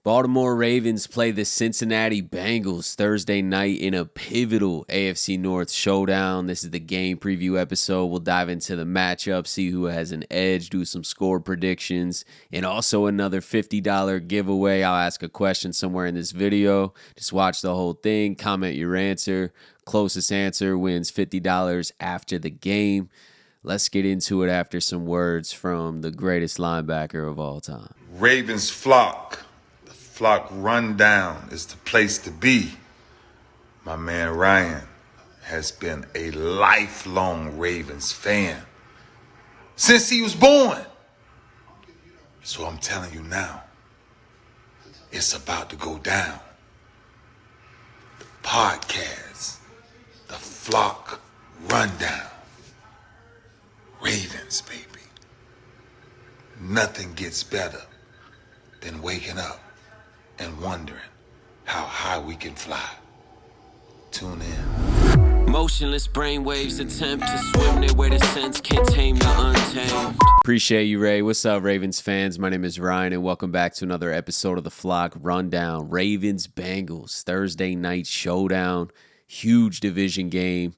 Baltimore Ravens play the Cincinnati Bengals Thursday night in a pivotal AFC North showdown. This is the game preview episode. We'll dive into the matchup, see who has an edge, do some score predictions, and also another $50 giveaway. I'll ask a question somewhere in this video. Just watch the whole thing, comment your answer. Closest answer wins $50 after the game. Let's get into it after some words from the greatest linebacker of all time. Ravens flock. Flock rundown is the place to be. My man Ryan has been a lifelong Ravens fan since he was born. So I'm telling you now, it's about to go down. The podcast, the Flock Rundown. Ravens, baby. Nothing gets better than waking up and wondering how high we can fly. Tune in. Motionless brainwaves attempt to swim their way to sense, can't tame the untamed. Appreciate you, Ray. What's up, Ravens fans? My name is Ryan, and welcome back to another episode of the Flock Rundown. Ravens Bengals Thursday night showdown, huge division game.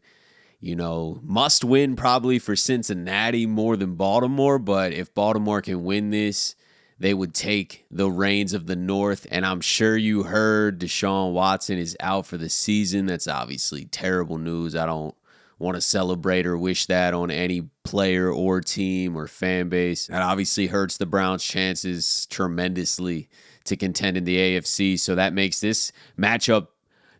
You know, must win probably for Cincinnati more than Baltimore, but if Baltimore can win this, they would take the reins of the North. And I'm sure you heard Deshaun Watson is out for the season. That's obviously terrible news. I don't want to celebrate or wish that on any player or team or fan base. That obviously hurts the Browns' chances tremendously to contend in the AFC. So that makes this matchup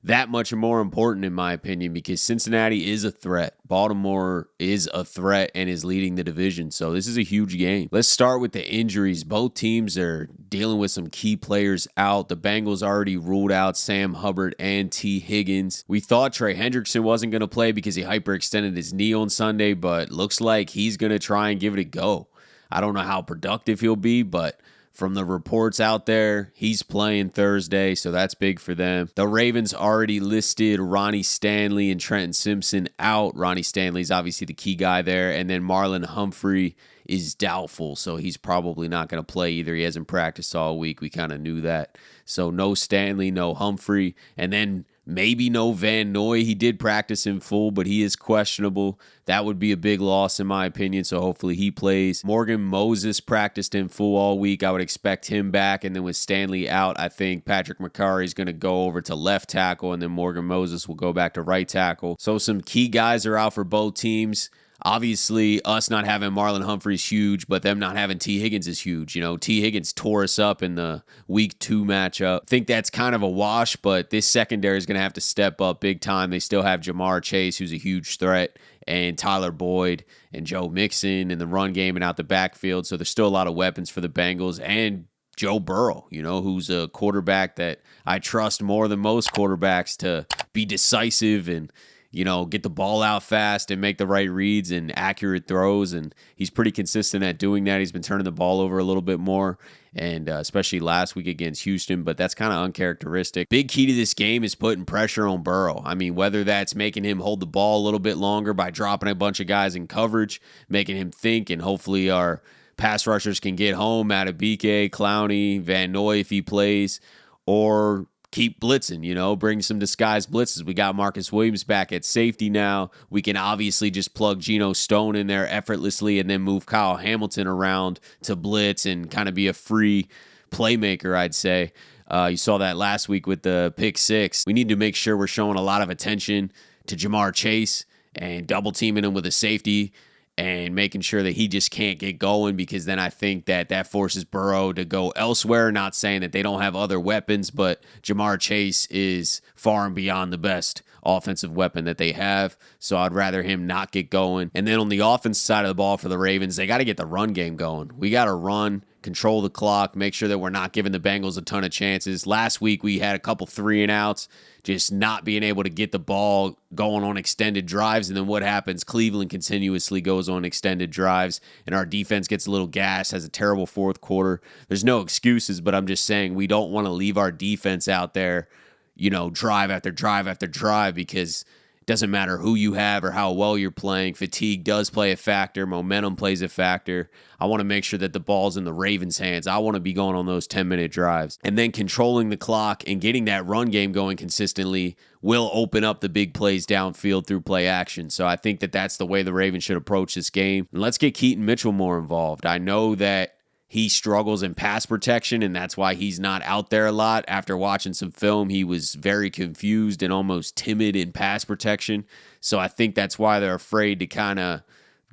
that much more important, in my opinion, because Cincinnati is a threat. Baltimore is a threat and is leading the division. So this is a huge game. Let's start with the injuries. Both teams are dealing with some key players out. The Bengals already ruled out Sam Hubbard and T. Higgins. We thought Trey Hendrickson wasn't going to play because he hyperextended his knee on Sunday, but looks like he's going to try and give it a go. I don't know how productive he'll be, but from the reports out there, he's playing Thursday, so that's big for them. The Ravens already listed Ronnie Stanley and Trenton Simpson out. Ronnie Stanley's obviously the key guy there, and then Marlon Humphrey is doubtful, so he's probably not going to play either. He hasn't practiced all week. We kind of knew that. So no Stanley, no Humphrey, and then maybe no Van Noy. He did practice in full, but he is questionable. That would be a big loss in my opinion, so hopefully he plays. Morgan Moses practiced in full all week. I would expect him back, and then with Stanley out, I think Patrick McCarry is going to go over to left tackle, and then Morgan Moses will go back to right tackle. So some key guys are out for both teams. Obviously, us not having Marlon Humphrey is huge, but them not having T. Higgins is huge. You know, T. Higgins tore us up in the Week 2 matchup. I think that's kind of a wash, but this secondary is going to have to step up big time. They still have Jamar Chase, who's a huge threat, and Tyler Boyd and Joe Mixon in the run game and out the backfield. So there's still a lot of weapons for the Bengals, and Joe Burrow, you know, who's a quarterback that I trust more than most quarterbacks to be decisive and, you know, get the ball out fast and make the right reads and accurate throws. And he's pretty consistent at doing that. He's been turning the ball over a little bit more, and especially last week against Houston, but that's kind of uncharacteristic. Big key to this game is putting pressure on Burrow. I mean, whether that's making him hold the ball a little bit longer by dropping a bunch of guys in coverage, making him think, and hopefully our pass rushers can get home, Madubuike, Clowney, Van Noy if he plays, or keep blitzing, you know, bring some disguised blitzes. We got Marcus Williams back at safety now. We can obviously just plug Geno Stone in there effortlessly and then move Kyle Hamilton around to blitz and kind of be a free playmaker, I'd say. You saw that last week with the pick six. We need to make sure we're showing a lot of attention to Jamar Chase and double teaming him with a safety and making sure that he just can't get going, because then I think that forces Burrow to go elsewhere. Not saying that they don't have other weapons, but Jamar Chase is far and beyond the best offensive weapon that they have, so I'd rather him not get going. And then on the offensive side of the ball for the Ravens, they got to get the run game going. We got to run, control the clock, make sure that we're not giving the Bengals a ton of chances. Last week we had a couple 3-and-outs, just not being able to get the ball going on extended drives. And then what happens? Cleveland continuously goes on extended drives, and our defense gets a little gassed, has a terrible fourth quarter. There's no excuses, but I'm just saying we don't want to leave our defense out there, you know, drive after drive after drive, because Doesn't matter who you have or how well you're playing. Fatigue does play a factor. Momentum plays a factor. I want to make sure that the ball's in the Ravens' hands. I want to be going on those 10-minute drives. And then controlling the clock and getting that run game going consistently will open up the big plays downfield through play action. So I think that that's the way the Ravens should approach this game. And let's get Keaton Mitchell more involved. I know that he struggles in pass protection, and that's why he's not out there a lot. After watching some film, he was very confused and almost timid in pass protection. So I think that's why they're afraid to kind of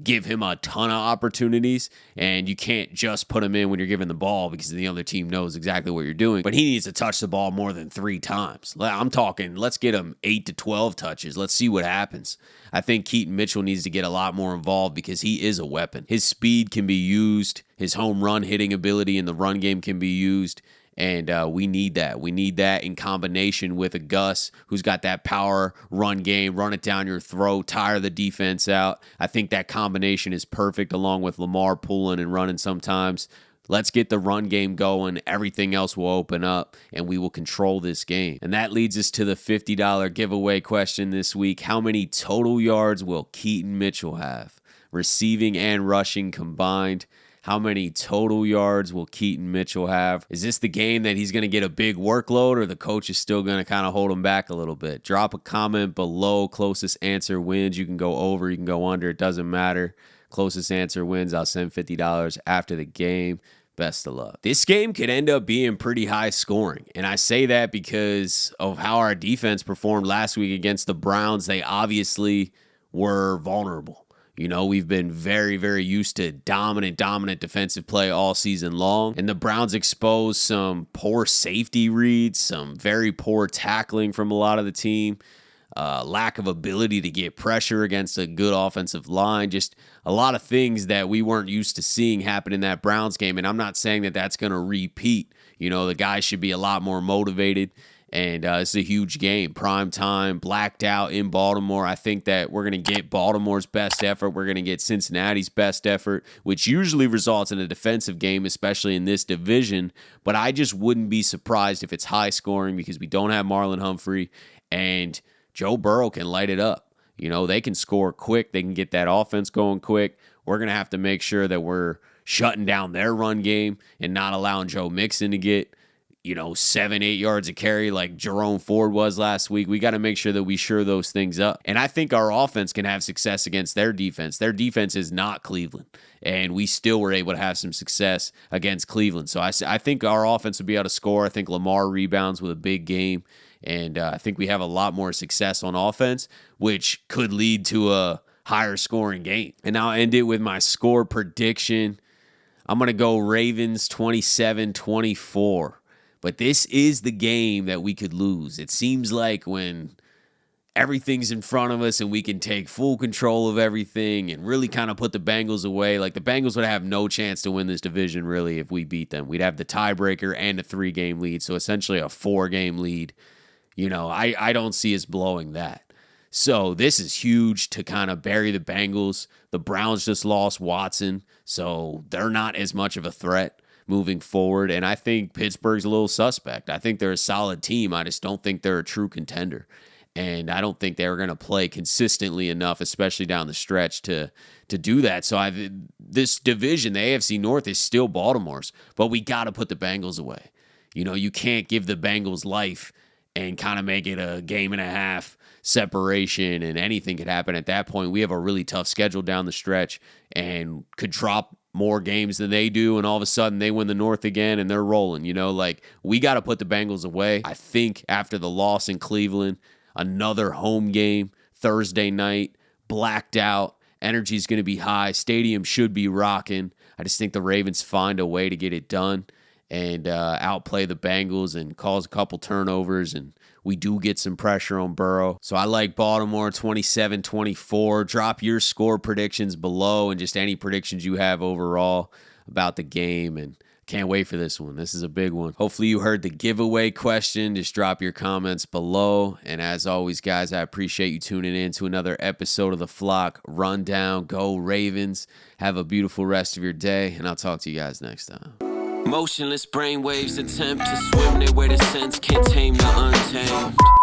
give him a ton of opportunities, and you can't just put him in when you're giving the ball because the other team knows exactly what you're doing. But he needs to touch the ball more than 3 times. I'm talking, let's get him 8 to 12 touches. Let's see what happens. I think Keaton Mitchell needs to get a lot more involved because he is a weapon. His speed can be used. His home run hitting ability in the run game can be used. And we need that. We need that in combination with a Gus who's got that power run game, run it down your throat, tire the defense out. I think that combination is perfect along with Lamar pulling and running sometimes. Let's get the run game going. Everything else will open up, and we will control this game. And that leads us to the $50 giveaway question this week. How many total yards will Keaton Mitchell have? Receiving and rushing combined. How many total yards will Keaton Mitchell have? Is this the game that he's going to get a big workload, or the coach is still going to kind of hold him back a little bit? Drop a comment below. Closest answer wins. You can go over, you can go under. It doesn't matter. Closest answer wins. I'll send $50 after the game. Best of luck. This game could end up being pretty high scoring, and I say that because of how our defense performed last week against the Browns. They obviously were vulnerable. You know, we've been very, very used to dominant defensive play all season long. And the Browns exposed some poor safety reads, some very poor tackling from a lot of the team, lack of ability to get pressure against a good offensive line, just a lot of things that we weren't used to seeing happen in that Browns game. And I'm not saying that that's going to repeat. You know, the guys should be a lot more motivated. And it's a huge game, prime time, blacked out in Baltimore. I think that we're going to get Baltimore's best effort. We're going to get Cincinnati's best effort, which usually results in a defensive game, especially in this division. But I just wouldn't be surprised if it's high scoring because we don't have Marlon Humphrey, and Joe Burrow can light it up. You know, they can score quick. They can get that offense going quick. We're going to have to make sure that we're shutting down their run game and not allowing Joe Mixon to get 7-8 yards a carry like Jerome Ford was last week. We got to make sure that we shore those things up. And I think our offense can have success against their defense. Their defense is not Cleveland, and we still were able to have some success against Cleveland. So I think our offense will be able to score. I think Lamar rebounds with a big game, and I think we have a lot more success on offense, which could lead to a higher scoring game. And I'll end it with my score prediction. I'm going to go Ravens 27-24. But this is the game that we could lose. It seems like when everything's in front of us and we can take full control of everything and really kind of put the Bengals away, like the Bengals would have no chance to win this division really if we beat them. We'd have the tiebreaker and a 3-game lead, so essentially a 4-game lead. I don't see us blowing that. So this is huge to kind of bury the Bengals. The Browns just lost Watson, so they're not as much of a threat moving forward. And I think Pittsburgh's a little suspect. I think they're a solid team. I just don't think they're a true contender. And I don't think they were going to play consistently enough, especially down the stretch, to do that. So this division, the AFC North, is still Baltimore's, but we got to put the Bengals away. You can't give the Bengals life and kind of make it a game and a half separation, and anything could happen at that point. We have a really tough schedule down the stretch and could drop more games than they do, and all of a sudden they win the North again and they're rolling. We got to put the Bengals away. I think after the loss in Cleveland, another home game Thursday night, blacked out, energy's going to be high, stadium should be rocking. I just think the Ravens find a way to get it done and outplay the Bengals and cause a couple turnovers, and we do get some pressure on Burrow. So I like Baltimore 27-24. Drop your score predictions below and just any predictions you have overall about the game, and can't wait for this one. This is a big one. Hopefully you heard the giveaway question. Just drop your comments below. And as always, guys, I appreciate you tuning in to another episode of the Flock Rundown. Go Ravens. Have a beautiful rest of your day, and I'll talk to you guys next time. Motionless brainwaves attempt to swim their way to sense, can't tame the untamed.